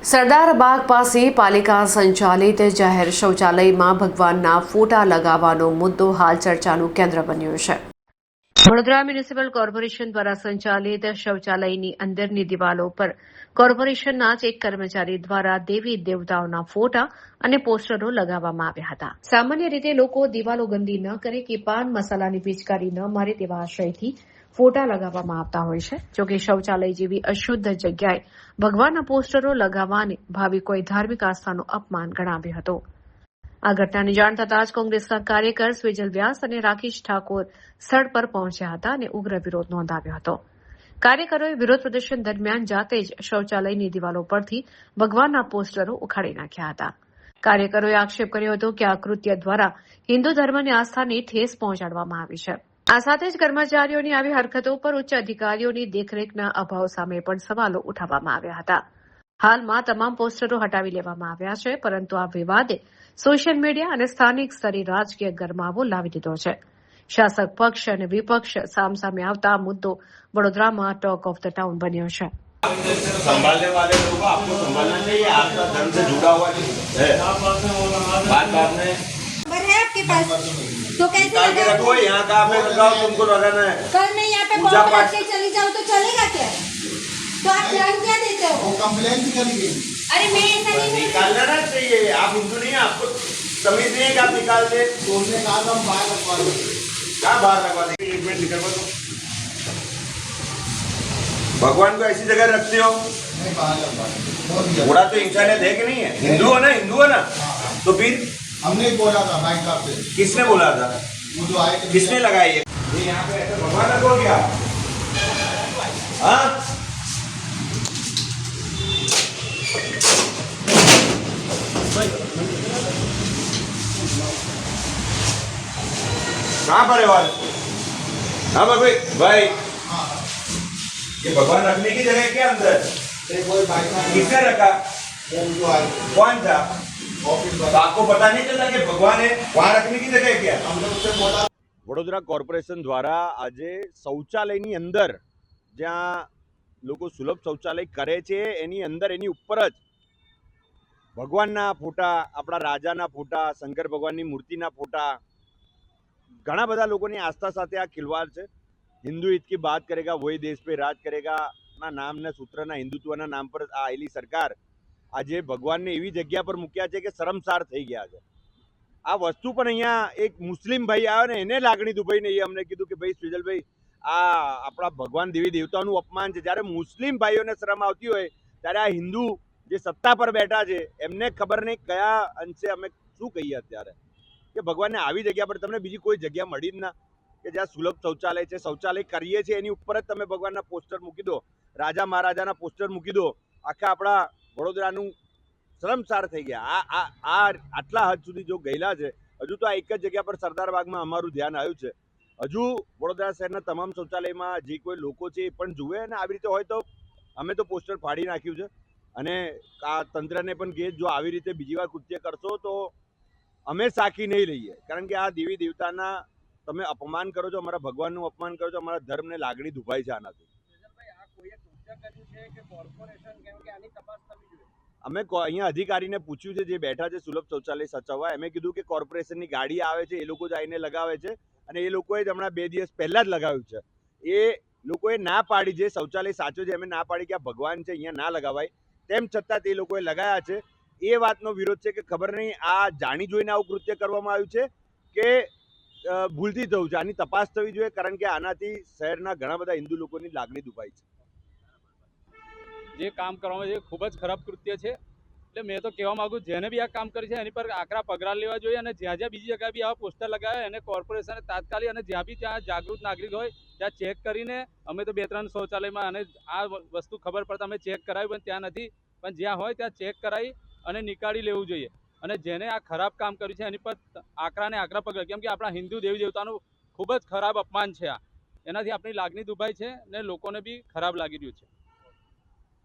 સરદાર બાગ પાસે પાલિકા સંચાલિત જાહેર શૌચાલયમાં ભગવાનના ફોટા લગાવવાનો મુદ્દો હાલ ચર્ચાનું કેન્દ્ર બન્યો છે। વડોદરા મ્યુનિસિપલ કોર્પોરેશન દ્વારા સંચાલિત શૌચાલયની અંદરની દિવાલો પર કોર્પોરેશનના જ એક કર્મચારી દ્વારા દેવી દેવતાઓના ફોટા અને પોસ્ટરો લગાવવામાં આવ્યા હતા। સામાન્ય રીતે લોકો દિવાલો ગંદી ન કરે કે પાન મસાલાની પિચકારી ન મારે તેવા આશયથી ફોટા લગાવવામાં આવતા હોય છે। જોકે શૌચાલય જેવી અશુદ્ધ જગ્યાએ ભગવાનના પોસ્ટરો લગાવવાને ભાવિકોએ ધાર્મિક આસ્થાનું અપમાન ગણાવ્યું હતું। આ ઘટનાની જાણ થતાં જ કોંગ્રેસના કાર્યકર સ્વેજલ વ્યાસ અને રાકેશ ઠાકોર સ્થળ પર પહોંચ્યા હતા અને ઉગ્ર વિરોધ નોંધાવ્યો હતો। કાર્યકરોએ વિરોધ પ્રદર્શન દરમિયાન જાતે જ શૌચાલયની દિવાલો પરથી ભગવાનના પોસ્ટરો ઉખાડી નાખ્યા હતા। કાર્યકરોએ આક્ષેપ કર્યો હતો કે આ કૃત્ય દ્વારા હિન્દુ ધર્મની આસ્થાને ઠેસ પહોંચાડવામાં આવી છે। આ સાથે જ કર્મચારીઓની આવી હરકતો પર ઉચ્ચ અધિકારીઓની દેખરેખના અભાવ સામે પણ સવાલો ઉઠાવવામાં આવ્યા હતા। હાલમાં તમામ પોસ્ટરો હટાવી લેવામાં આવ્યા છે, પરંતુ આ વિવાદે સોશિયલ મીડિયા અને સ્થાનિક સ્તરે રાજકીય ગરમાવો લાવી દીધો છે। શાસક પક્ષ અને વિપક્ષ સામસામે આવતા આ મુદ્દો વડોદરામાં ટોક ઓફ ધ ટાઉન બન્યો છે। संभालने वाले लोगों को आपको संभालना चाहिए। आपका धर्म से जुड़ा हुआ है। बात में है आपके पास तो कैसे निकाल के रखो। यहाँ का पे लगाओ, तुमको लगाना है। कल मैं यहाँ पे पूजा बॉम्ब पाठ रख के चली जाऊँ तो चलेगा क्या? तो आप ध्यान क्या देते हो? वो कंप्लेन भी करी गई। अरे मैं ऐसा नहीं बोल निकालना ना चाहिए। आप हिंदू नहीं है, आपको तमीज नहीं है कि आप निकाल दे। तो उन्होंने कहा था हम बाहर रखवा देंगे। क्या बाहर रखवा देंगे? एक मिनट निकलवा दो। भगवान को ऐसी जगह रखते हो? नहीं, बाहर रखवा देंगे। थोड़ा तो इंसानियत है कि नहीं है? हिंदू है ना, हिंदू है ना। तो फिर हमने ही बोला था भाई साहब से। किसने बोला था? वो जो आए थे किसने लगाई है? ये यहाँ पे ऐसे भगवान रखो क्या? हाँ? कहाँ पर है वाले? हाँ भाई भाई, ये भगवान रखने की जगह है क्या अंदर? एक कोई भाई साहब किसने रखा? वो जो आए थे कौन था? ऑफिस तो में, आपको पता नहीं चला कि भगवान है वहाँ रखने की जगह है क्या? हमने उससे बोला। વડોદરા કોર્પોરેશન દ્વારા આજે શૌચાલયની અંદર જ્યાં લોકો સુલભ શૌચાલય કરે છે એની અંદર એની ઉપર જ ભગવાનના ફોટા, આપણા રાજાના ફોટા, શંકર ભગવાનની મૂર્તિના ફોટા, ઘણા બધા લોકોની આસ્થા સાથે આ ખિલવાડ છે। હિન્દુ હિત की बात करेगा वही देश पे राज करेगा ના નામના સૂત્રના હિન્દુત્વના નામ પર આ આયેલી સરકાર આજે ભગવાનને એવી જગ્યા પર મૂક્યા છે કે શરમસાર થઈ ગયા છે। આ વસ્તુ પણ અહીંયા એક મુસ્લિમ ભાઈ આવ્યો ને એને લાગણી દુભાઈને એ અમને કીધું કે ભાઈ સ્વેજલભાઈ આ આપણા ભગવાન દેવી દેવતાનું અપમાન છે। જ્યારે મુસ્લિમ ભાઈઓને શરમ આવતી હોય ત્યારે આ હિન્દુ જે સત્તા પર બેઠા છે એમને ખબર નહીં કયા અંશે અમે શું કહીએ અત્યારે કે ભગવાનને આવી જગ્યા પર તમને બીજી કોઈ જગ્યા મળી જ ના કે જ્યાં સુલભ શૌચાલય છે। શૌચાલય કરીએ છીએ એની ઉપર જ તમે ભગવાનના પોસ્ટર મૂકી દો, રાજા મહારાજાના પોસ્ટર મૂકી દો। આખા આપણા વડોદરાનું શરમસાર થઈ ગયા। આ આટલા હદ સુધી જો ગયેલા છે। હજુ તો આ એક જ જગ્યા પર સરદાર બાગમાં અમારું ધ્યાન આવ્યું છે। હજુ વડોદરા શહેરના તમામ શૌચાલયમાં જે કોઈ લોકો છે એ પણ જુએ અને આવી રીતે હોય તો અમે તો પોસ્ટર ફાડી નાખ્યું છે અને આ તંત્રને પણ કહે જો આવી રીતે બીજી વાર કૃત્ય કરશો તો અમે સાખી નહીં લઈએ, કારણ કે આ દેવી દેવતાના તમે અપમાન કરો છો, અમારા ભગવાનનું અપમાન કરો છો, અમારા ધર્મને લાગણી દુભાઈ છે આનાથી। અમે અહીંયા અધિકારીને પૂછ્યું છે જે બેઠા છે સુલભ શૌચાલય સચવવા, એમે કીધું કે કોર્પોરેશનની ગાડી આવે છે એ લોકો જ આવીને લગાવે છે અને એ લોકોએ જ હમણાં 2 દિવસ પહેલા જ લગાવ્યું છે। એ લોકોએ ના પાડી, જે શૌચાલય સાચો છે એમે ના પાડી કે આ ભગવાન છે અહીંયા ના લગાવાય, તેમ છતાં તે લોકોએ લગાવ્યા છે। એ વાતનો વિરોધ છે કે ખબર નહીં આ જાણી જોઈને આવું કૃત્ય કરવામાં આવ્યું છે કે ભૂલથી થયું છે। આની તપાસ થવી જોઈએ, કારણ કે આનાથી શહેરના ઘણા બધા હિન્દુ લોકોની લાગણી દુભાઈ છે। જે કામ કરવામાં છે ખૂબ જ ખરાબ કૃત્ય છે। એટલે મેં તો કહેવા માંગુ જેને બી આ કામ કર્યું છે એની પર આકરા પગલાં લેવા જોઈએ અને જ્યાં જ્યાં બીજી જગ્યાએ બી આવા પોસ્ટર લગાવે એને કોર્પોરેશને તાત્કાલિક અને જ્યાં બી ત્યાં જાગૃત નાગરિક હોય ત્યાં ચેક કરીને, અમે તો 2-3 શૌચાલયમાં અને આ વસ્તુ ખબર પડતા અમે ચેક કરાવ્યું પણ ત્યાં નથી, પણ જ્યાં હોય ત્યાં ચેક કરાવી અને નીકાળી લેવું જોઈએ। અને જેને આ ખરાબ કામ કર્યું છે એની પર આકરા ને આકરા પગલાં, કેમ કે આપણા હિન્દુ દેવી દેવતાનું ખૂબ જ ખરાબ અપમાન છે આ, એનાથી આપણી લાગણી દુભાઈ છે ને લોકોને બી ખરાબ લાગી રહ્યું છે।